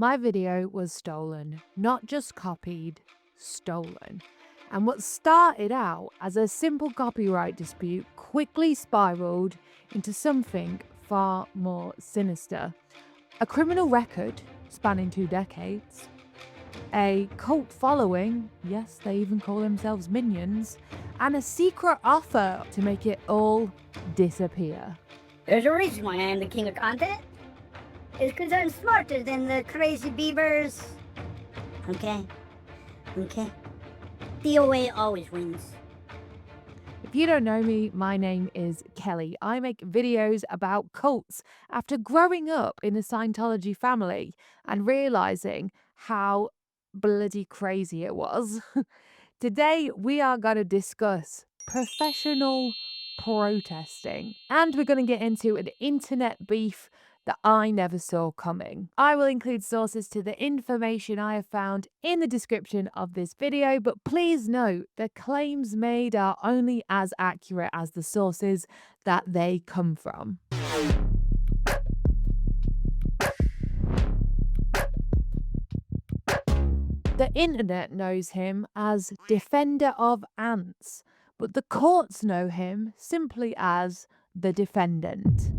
My video was stolen, not just copied, stolen. And what started out as a simple copyright dispute quickly spiraled into something far more sinister. A criminal record spanning 2 decades, a cult following, yes, they even call themselves minions, and a secret offer to make it all disappear. There's a reason why I am the king of content. It's because I'm smarter than the crazy beavers. Okay. DOA always wins. If you don't know me, my name is Kelly. I make videos about cults after growing up in a Scientology family and realizing how bloody crazy it was. Today, we are going to discuss professional protesting, and we're going to get into an internet beef that I never saw coming. I will include sources to the information I have found in the description of this video, but please note the claims made are only as accurate as the sources that they come from. The internet knows him as Defender of Ants, but the courts know him simply as the Defendant.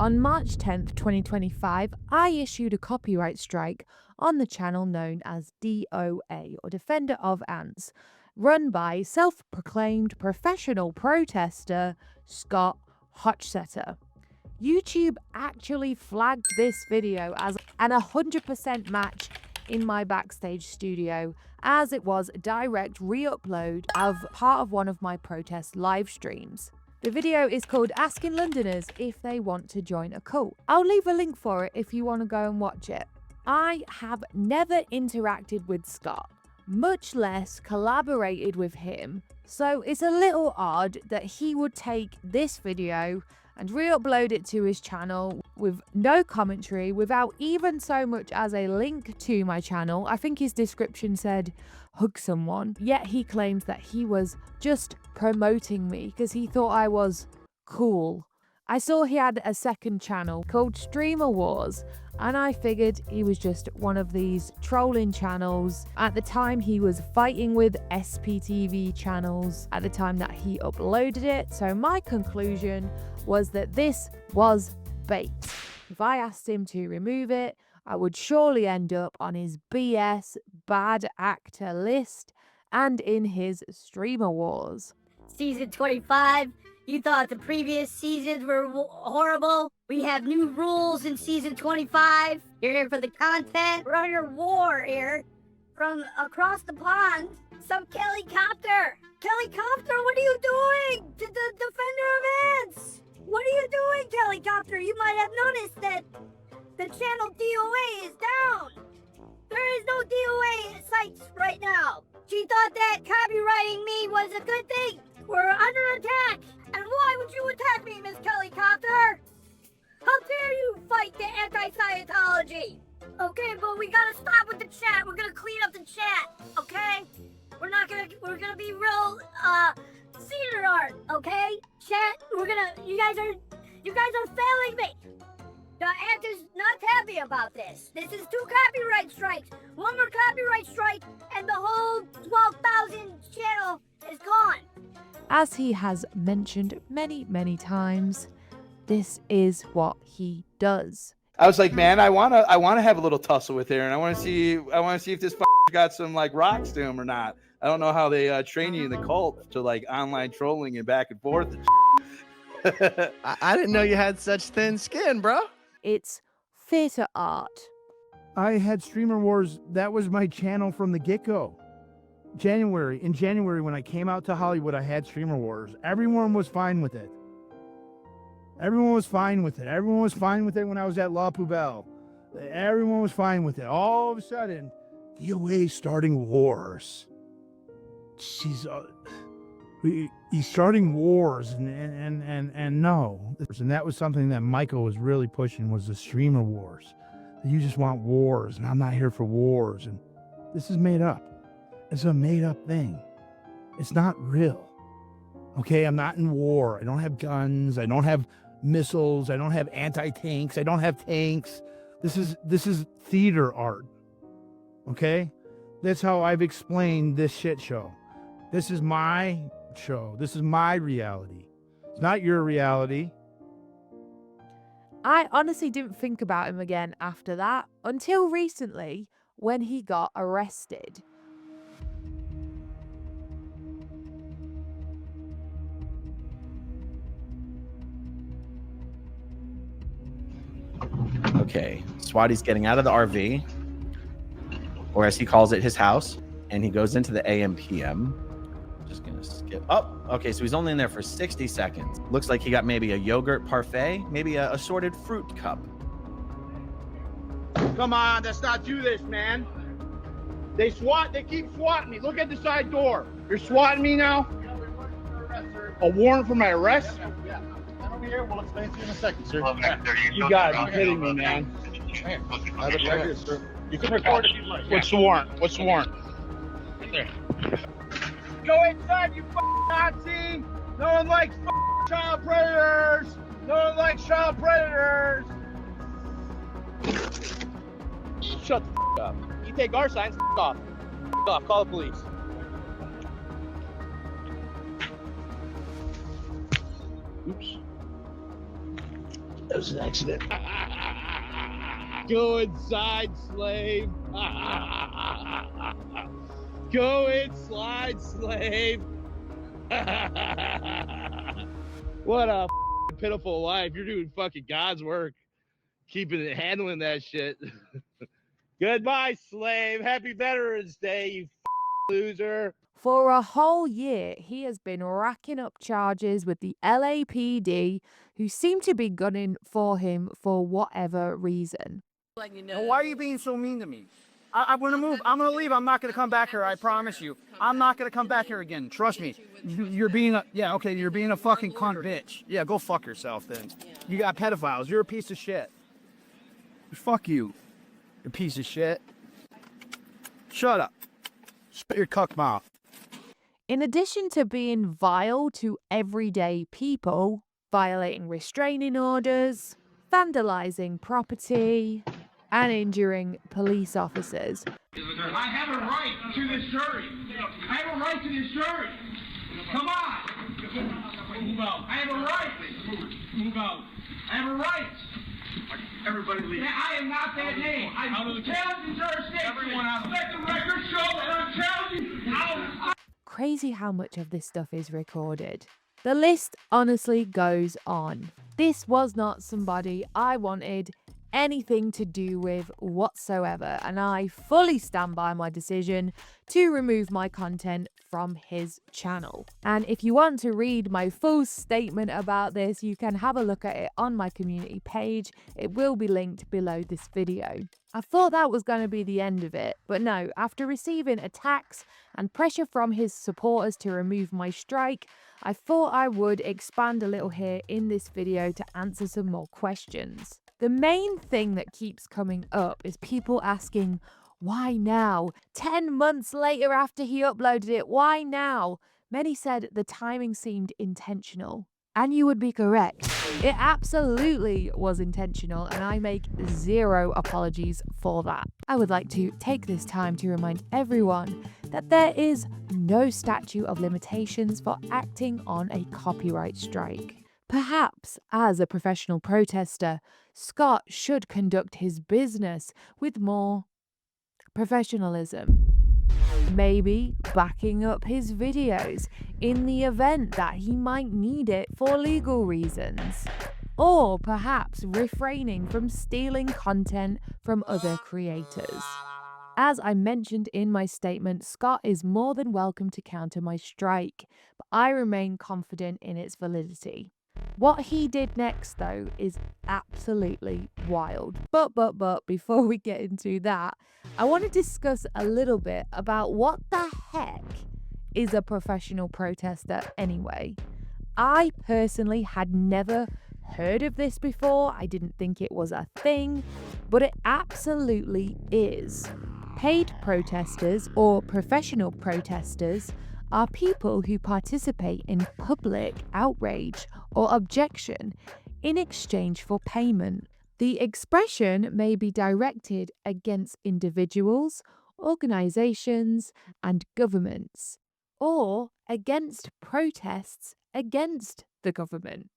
On March 10th, 2025, I issued a copyright strike on the channel known as DOA, or Defender of Ants, run by self-proclaimed professional protester Scott Hochstetter. YouTube actually flagged this video as an 100% match in my backstage studio, as it was a direct re-upload of part of one of my protest live streams. The video is called Asking Londoners If They Want to Join a Cult. I'll leave a link for it if you want to go and watch it. I have never interacted with Scott, much less collaborated with him, so it's a little odd that he would take this video and re-upload it to his channel with no commentary, without even so much as a link to my channel. I think his description said, hug someone. Yet he claims that he was just promoting me because he thought I was cool. I saw he had a second channel called Streamer Wars, and I figured he was just one of these trolling channels. At the time, he was fighting with SPTV channels at the time that he uploaded it, so my conclusion was that this was bait. If I asked him to remove it, I would surely end up on his BS bad actor list and in his Streamer Wars. Season 25. You thought the previous seasons were horrible? We have new rules in season 25. You're here for the content. We're on your war here. From across the pond, some Kellycopter. Kellycopter, what are you doing to the Defender of Ants? What are you doing, Kellycopter? You might have noticed that the channel DOA is down. There is no DOA sites right now. She thought that copywriting me was a good thing. We're under attack. And why would you attack me, Miss Kellycopter? How dare you fight the anti-Scientology? Okay, but we gotta stop with the chat. We're gonna clean up the chat, okay? We're gonna be real, theater art, okay? Chat, you guys are failing me. The ant is not happy about this. This is 2 copyright strikes. One more copyright strike, and the whole 12,000 channel is gone. As he has mentioned many, many times, this is what he does. I was like, man, I wanna have a little tussle with her, and I wanna see if this got some like rocks to him or not. I don't know how they train you in the cult to like online trolling and back and forth. And I didn't know you had such thin skin, bro. It's theater art. I had Streamer Wars. That was my channel from the get-go. In January, when I came out to Hollywood, I had Streamer Wars. Everyone was fine with it. Everyone was fine with it when I was at La Poubelle. Everyone was fine with it. All of a sudden, DOA starting wars. He's starting wars, and no. And that was something that Michael was really pushing, was the Streamer Wars. You just want wars, and I'm not here for wars. And this is made up. It's a made-up thing. It's not real. Okay, I'm not in war. I don't have guns. I don't have missiles. I don't have anti-tanks. I don't have tanks. This is theater art. Okay? That's how I've explained this shit show. This is my show. This is my reality. It's not your reality. I honestly didn't think about him again after that until recently when he got arrested. Okay, Swati's getting out of the RV, or as he calls it, his house, and he goes into the AM/PM. Just gonna skip. Oh, okay, so he's only in there for 60 seconds. Looks like he got maybe a yogurt parfait, maybe a assorted fruit cup. Come on, let's not do this, man. They keep swatting me. Look at the side door. You're swatting me now? A warrant for my arrest? Yeah. Come over here, we'll explain to you in a second, sir. You gotta be kidding me, man. You can record if you'd like. What's the warrant? What's the warrant? Right there. Go inside, you Nazi! No one likes child predators! No one likes child predators! Shut the up. You take our signs, off. Off. Call the police. Oops. That was an accident. Go inside, slave. Go inside, slave. What a pitiful life. You're doing fucking God's work. Keeping it, handling that shit. Goodbye, slave. Happy Veterans Day, you loser. For a whole year, he has been racking up charges with the LAPD, who seem to be gunning for him for whatever reason. Now, why are you being so mean to me? I'm going to move. I'm going to leave. I'm not going to come back here. I promise you. I'm not going to come back here again. Trust me. You're being a, yeah, okay, you're being a fucking cunt bitch. Yeah, go fuck yourself then. You got pedophiles. You're a piece of shit. Fuck you. You piece of shit. Shut up. Shut your cuck mouth. In addition to being vile to everyday people, violating restraining orders, vandalizing property, and injuring police officers. I have a right to this jury. I have a right to this jury. Come on. Move out. I have a right. Move out. I have a right. Everybody leave. I am not that name. I'm challenging jurisdiction. Everyone out. Let the record show that I'm challenging. Crazy how much of this stuff is recorded. The list honestly goes on. This was not somebody I wanted anything to do with whatsoever, and I fully stand by my decision to remove my content from his channel. And if you want to read my full statement about this, you can have a look at it on my community page. It will be linked below this video. I thought that was going to be the end of it, but no, after receiving attacks and pressure from his supporters to remove my strike, I thought I would expand a little here in this video to answer some more questions. The main thing that keeps coming up is people asking, why now? 10 months later after he uploaded it, why now? Many said the timing seemed intentional. And you would be correct. It absolutely was intentional, and I make zero apologies for that. I would like to take this time to remind everyone that there is no statute of limitations for acting on a copyright strike. Perhaps, as a professional protester, Scott should conduct his business with more professionalism. Maybe backing up his videos in the event that he might need it for legal reasons. Or perhaps refraining from stealing content from other creators. As I mentioned in my statement, Scott is more than welcome to counter my strike, but I remain confident in its validity. What he did next, though, is absolutely wild. But before we get into that, I want to discuss a little bit about what the heck is a professional protester anyway. I personally had never heard of this before. I didn't think it was a thing, but it absolutely is. Paid protesters or professional protesters are people who participate in public outrage or objection in exchange for payment. The expression may be directed against individuals, organizations, and governments, or against protests against the government.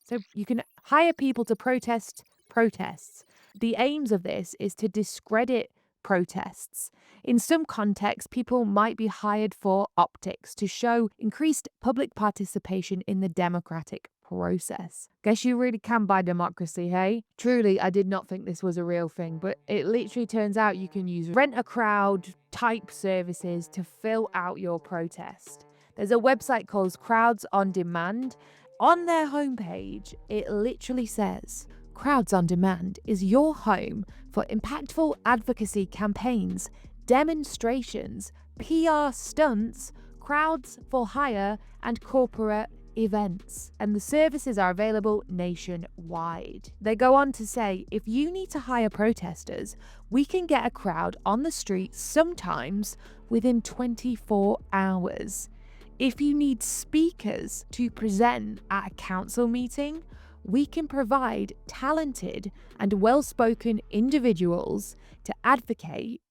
So you can hire people to protest protests. The aims of this is to discredit protests. In some contexts, people might be hired for optics to show increased public participation in the democratic process. Guess you really can buy democracy, hey? Truly, I did not think this was a real thing, but it literally turns out you can use rent a crowd type services to fill out your protest. There's a website called Crowds on Demand. On their homepage, it literally says, Crowds on Demand is your home for impactful advocacy campaigns, demonstrations, PR stunts, crowds for hire, and corporate events. And the services are available nationwide. They go on to say, if you need to hire protesters, we can get a crowd on the street sometimes within 24 hours. If you need speakers to present at a council meeting, we can provide talented and well-spoken individuals to advocate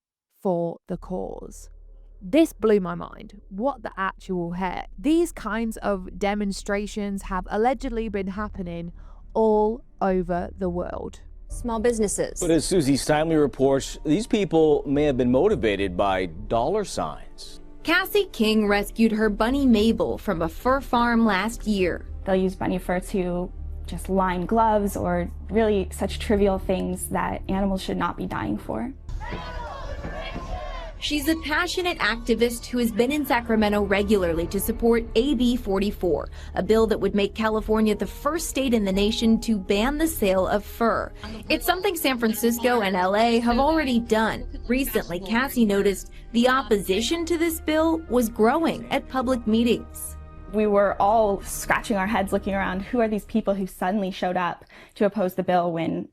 for the cause. This blew my mind. What the actual heck? These kinds of demonstrations have allegedly been happening all over the world. Small businesses. But as Susie Steinley reports, these people may have been motivated by dollar signs. Cassie King rescued her bunny Mabel from a fur farm last year. They'll use bunny fur to just line gloves or really such trivial things that animals should not be dying for. She's a passionate activist who has been in Sacramento regularly to support AB 44, a bill that would make California the first state in the nation to ban the sale of fur. It's something San Francisco and LA have already done. Recently, Cassie noticed the opposition to this bill was growing at public meetings. We were all scratching our heads looking around, who are these people who suddenly showed up to oppose the bill when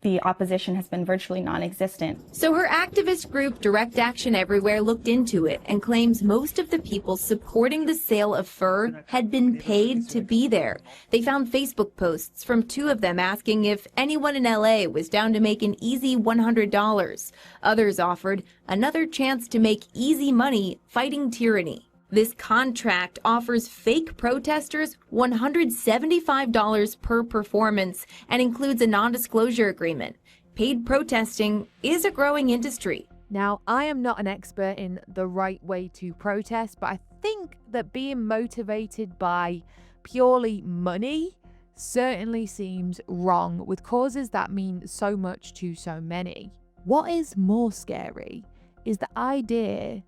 the opposition has been virtually non-existent. So her activist group Direct Action Everywhere looked into it and claims most of the people supporting the sale of fur had been paid to be there. They found Facebook posts from two of them asking if anyone in LA was down to make an easy $100. Others offered another chance to make easy money fighting tyranny. This contract offers fake protesters $175 per performance and includes a non-disclosure agreement. Paid protesting is a growing industry. Now, I am not an expert in the right way to protest, but I think that being motivated by purely money certainly seems wrong with causes that mean so much to so many. What is more scary is the idea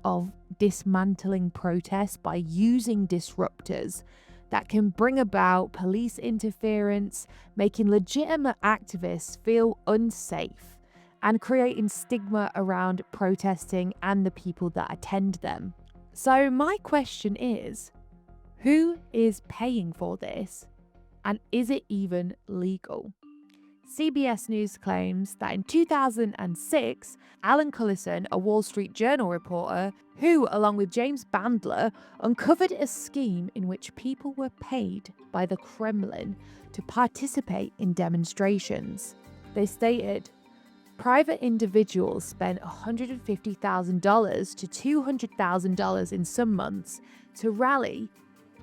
of dismantling protests by using disruptors that can bring about police interference, making legitimate activists feel unsafe, and creating stigma around protesting and the people that attend them. So my question is, who is paying for this, and is it even legal? CBS News claims that in 2006, Alan Cullison, a Wall Street Journal reporter, who, along with James Bandler, uncovered a scheme in which people were paid by the Kremlin to participate in demonstrations. They stated, private individuals spent $150,000 to $200,000 in some months to rally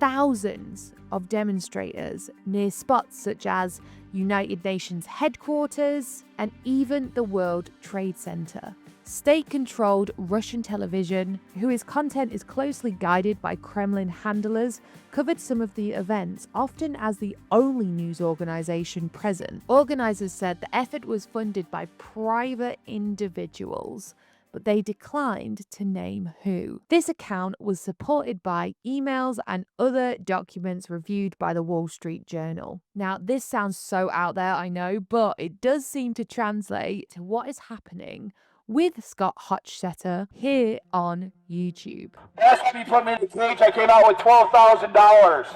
thousands of demonstrators near spots such as United Nations headquarters and even the World Trade Center. State-controlled Russian television, whose content is closely guided by Kremlin handlers, covered some of the events, often as the only news organization present. Organizers said the effort was funded by private individuals, but they declined to name who. This account was supported by emails and other documents reviewed by the Wall Street Journal. Now, this sounds so out there, I know, but it does seem to translate to what is happening with Scott Hochstetter here on YouTube. Asked me to put me in the cage. I came out with $12,000.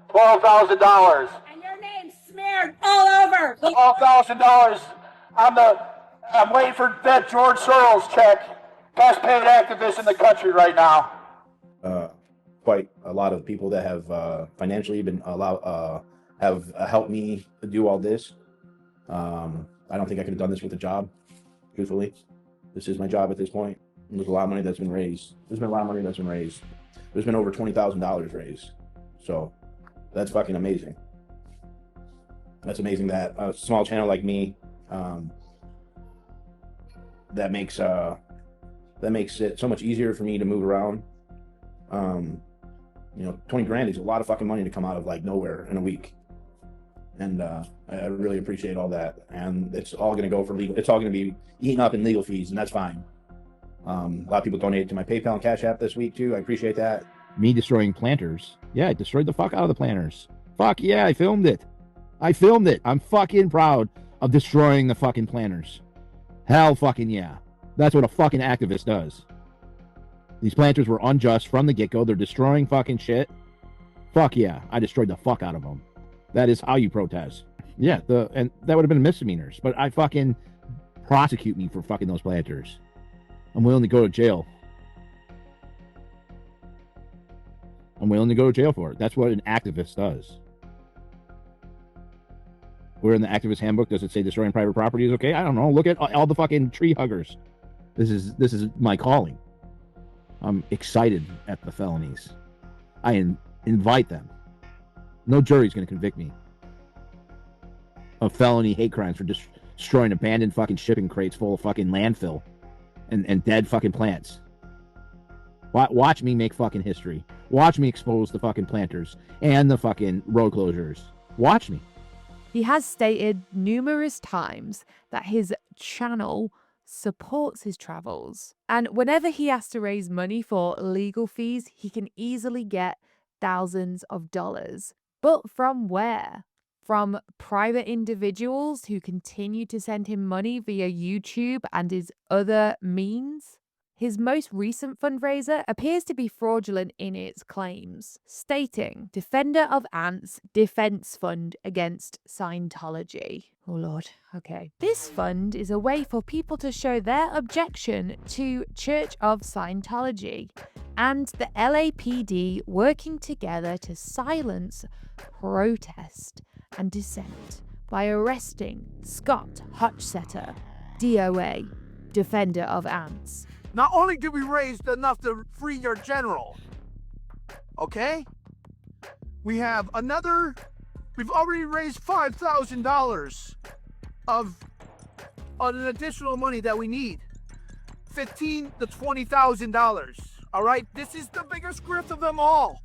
$12,000. And your name's smeared all over. $12,000. I'm waiting for that George Soros check. Best paid activist in the country right now. Quite a lot of people that have financially been have helped me do all this. I don't think I could have done this with a job, truthfully. This is my job at this point. And there's a lot of money that's been raised. There's been a lot of money that's been raised. There's been over $20,000 raised. So that's fucking amazing. That's amazing that a small channel like me, that makes it so much easier for me to move around. 20 grand is a lot of fucking money to come out of like nowhere in a week. And I really appreciate all that. And it's all going to go for legal. It's all going to be eaten up in legal fees, and that's fine. A lot of people donated to my PayPal and Cash App this week too. I appreciate that. Me destroying planters. Yeah, I destroyed the fuck out of the planters. Fuck yeah, I filmed it. I'm fucking proud of destroying the fucking planters. Hell fucking yeah. That's what a fucking activist does. These planters were unjust from the get-go. They're destroying fucking shit. Fuck yeah, I destroyed the fuck out of them. That is how you protest. Yeah, and that would have been misdemeanors, but I fucking prosecute me for fucking those planters. I'm willing to go to jail. I'm willing to go to jail for it. That's what an activist does. Where in the activist handbook does it say destroying private property is okay? I don't know. Look at all the fucking tree huggers. This is my calling. I'm excited at the felonies. I invite them. No jury's going to convict me of felony hate crimes for destroying abandoned fucking shipping crates full of fucking landfill and dead fucking plants. Watch me make fucking history. Watch me expose the fucking planters and the fucking road closures. Watch me. He has stated numerous times that his channel supports his travels. And whenever he has to raise money for legal fees, he can easily get thousands of dollars. But from where? From private individuals who continue to send him money via YouTube and his other means? His most recent fundraiser appears to be fraudulent in its claims, stating Defender of Ants Defense Fund Against Scientology. Oh Lord, okay. This fund is a way for people to show their objection to Church of Scientology and the LAPD working together to silence protest and dissent by arresting Scott Hochstetter, DOA, Defender of Ants. Not only did we raise enough to free your general, okay? We've already raised $5,000 of an additional money that we need. $15,000 to $20,000, all right? This is the biggest grift of them all.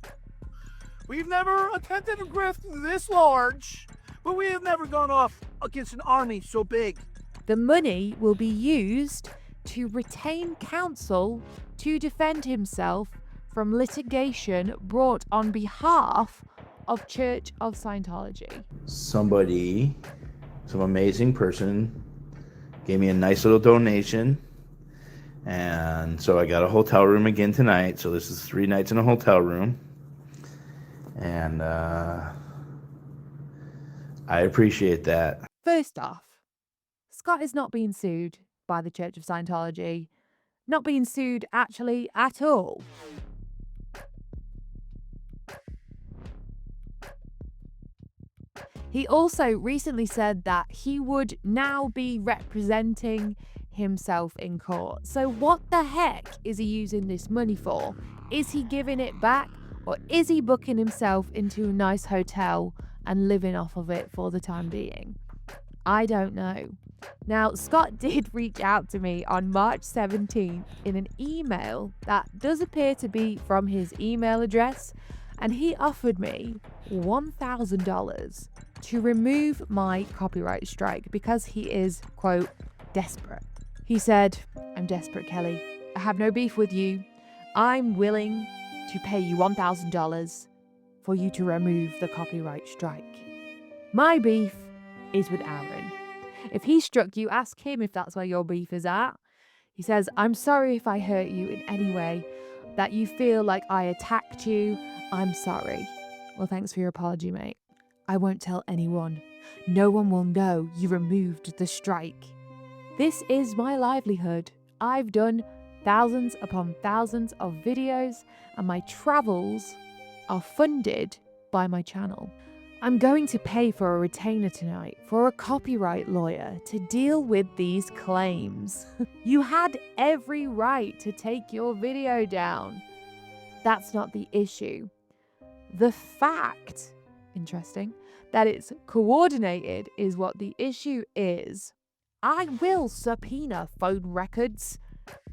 We've never attempted a grift this large, but we have never gone off against an army so big. The money will be used to retain counsel to defend himself from litigation brought on behalf of Church of Scientology. Somebody, some amazing person, gave me a nice little donation. And so I got a hotel room again tonight. So this is 3 nights in a hotel room. And I appreciate that. First off, Scott is not being sued by the Church of Scientology. Not being sued actually at all. He also recently said that he would now be representing himself in court. So what the heck is he using this money for? Is he giving it back, or is he booking himself into a nice hotel and living off of it for the time being? I don't know. Now, Scott did reach out to me on March 17th in an email that does appear to be from his email address, and he offered me $1,000 to remove my copyright strike because he is, quote, desperate. He said, "I'm desperate, Kelly. I have no beef with you. I'm willing to pay you $1,000 for you to remove the copyright strike. My beef is with Aaron. If he struck you, ask him if that's where your beef is at." He says, "I'm sorry if I hurt you in any way, that you feel like I attacked you. I'm sorry." Well, thanks for your apology, mate. I won't tell anyone. No one will know you removed the strike. This is my livelihood. I've done thousands upon thousands of videos, and my travels are funded by my channel. I'm going to pay for a retainer tonight for a copyright lawyer to deal with these claims. You had every right to take your video down. That's not the issue. The fact, interesting, that it's coordinated is what the issue is. I will subpoena phone records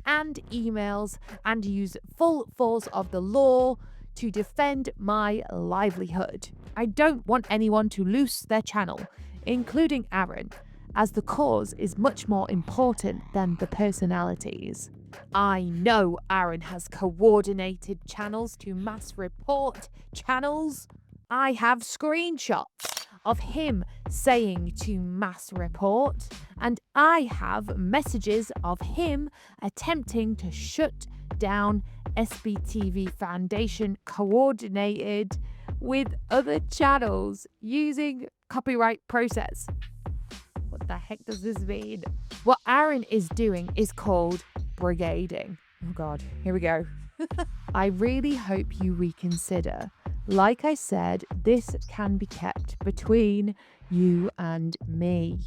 and emails and use full force of the law to defend my livelihood. I don't want anyone to lose their channel, including Aaron, as the cause is much more important than the personalities. I know Aaron has coordinated channels to mass report channels. I have screenshots of him saying to mass report, and I have messages of him attempting to shut down SBTV Foundation coordinated with other channels using copyright process. What the heck does this mean? What Aaron is doing is called brigading. Oh God, here we go. I really hope you reconsider. Like I said, this can be kept between you and me.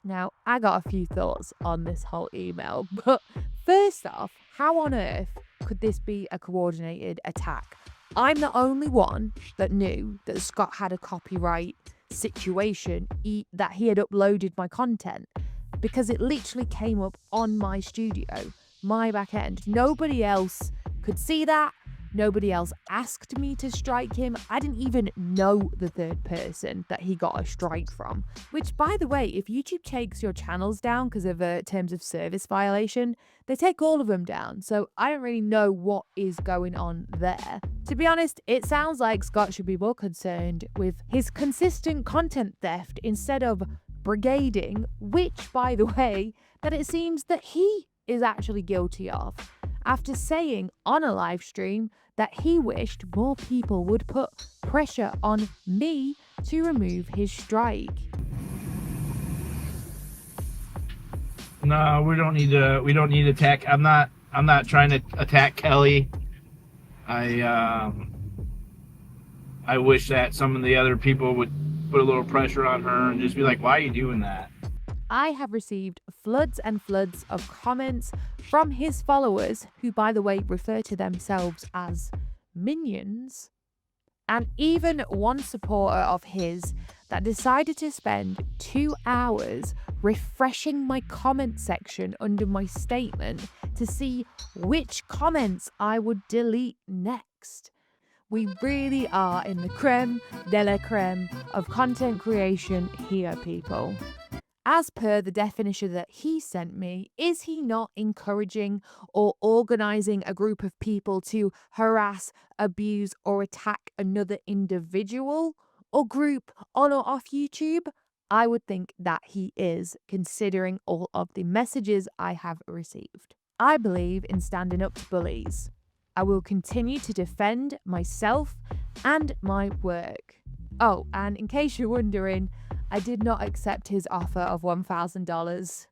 Now, I got a few thoughts on this whole email, but first off, how on earth could this be a coordinated attack? I'm the only one that knew that Scott had a copyright situation, that he had uploaded my content, because it literally came up on my studio, my back end. Nobody else could see that. Nobody else asked me to strike him. I didn't even know the third person that he got a strike from. Which, by the way, if YouTube takes your channels down because of a terms of service violation, they take all of them down. So I don't really know what is going on there. To be honest, it sounds like Scott should be more concerned with his consistent content theft instead of brigading, which, by the way, that it seems that he is actually guilty of, after saying on a live stream that he wished more people would put pressure on me to remove his strike. No, we don't need to attack. I'm not trying to attack Kelly. I wish that some of the other people would put a little pressure on her and just be like, why are you doing that? I have received floods and floods of comments from his followers, who, by the way, refer to themselves as minions, and even one supporter of his that decided to spend 2 hours refreshing my comment section under my statement to see which comments I would delete next. We really are in the creme de la creme of content creation here, people. As per the definition that he sent me, is he not encouraging or organising a group of people to harass, abuse, or attack another individual or group on or off YouTube? I would think that he is, considering all of the messages I have received. I believe in standing up to bullies. I will continue to defend myself and my work. Oh, and in case you're wondering, I did not accept his offer of $1,000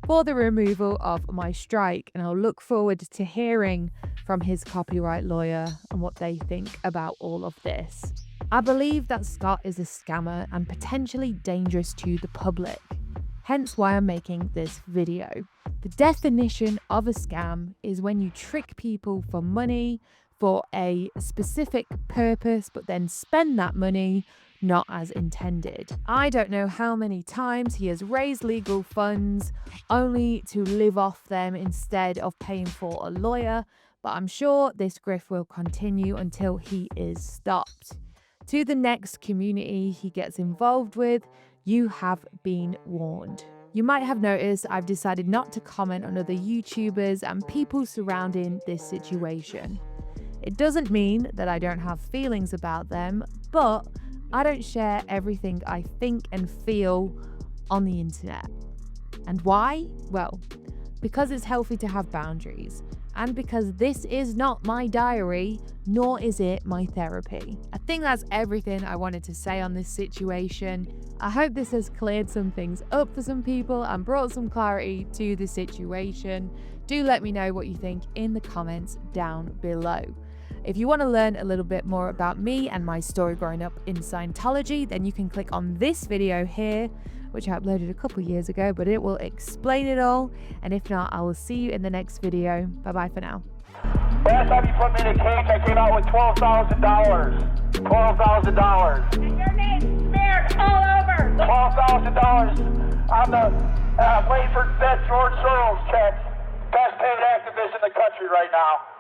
for the removal of my strike, and I'll look forward to hearing from his copyright lawyer and what they think about all of this. I believe that Scott is a scammer and potentially dangerous to the public, hence why I'm making this video. The definition of a scam is when you trick people for money for a specific purpose, but then spend that money not as intended. I don't know how many times he has raised legal funds only to live off them instead of paying for a lawyer, but I'm sure this grift will continue until he is stopped. To the next community he gets involved with, you have been warned. You might have noticed I've decided not to comment on other YouTubers and people surrounding this situation. It doesn't mean that I don't have feelings about them, but I don't share everything I think and feel on the internet. And why? Well, because it's healthy to have boundaries, and because this is not my diary, nor is it my therapy. I think that's everything I wanted to say on this situation. I hope this has cleared some things up for some people and brought some clarity to the situation. Do let me know what you think in the comments down below. If you want to learn a little bit more about me and my story growing up in Scientology, then you can click on this video here, which I uploaded a couple years ago, but it will explain it all. And if not, I will see you in the next video. Bye-bye for now. Last time you put me in a cage, I came out with $12,000. $12,000. And your name's smeared all over. $12,000 on the waiting for that George Soros check. Best paid activist in the country right now.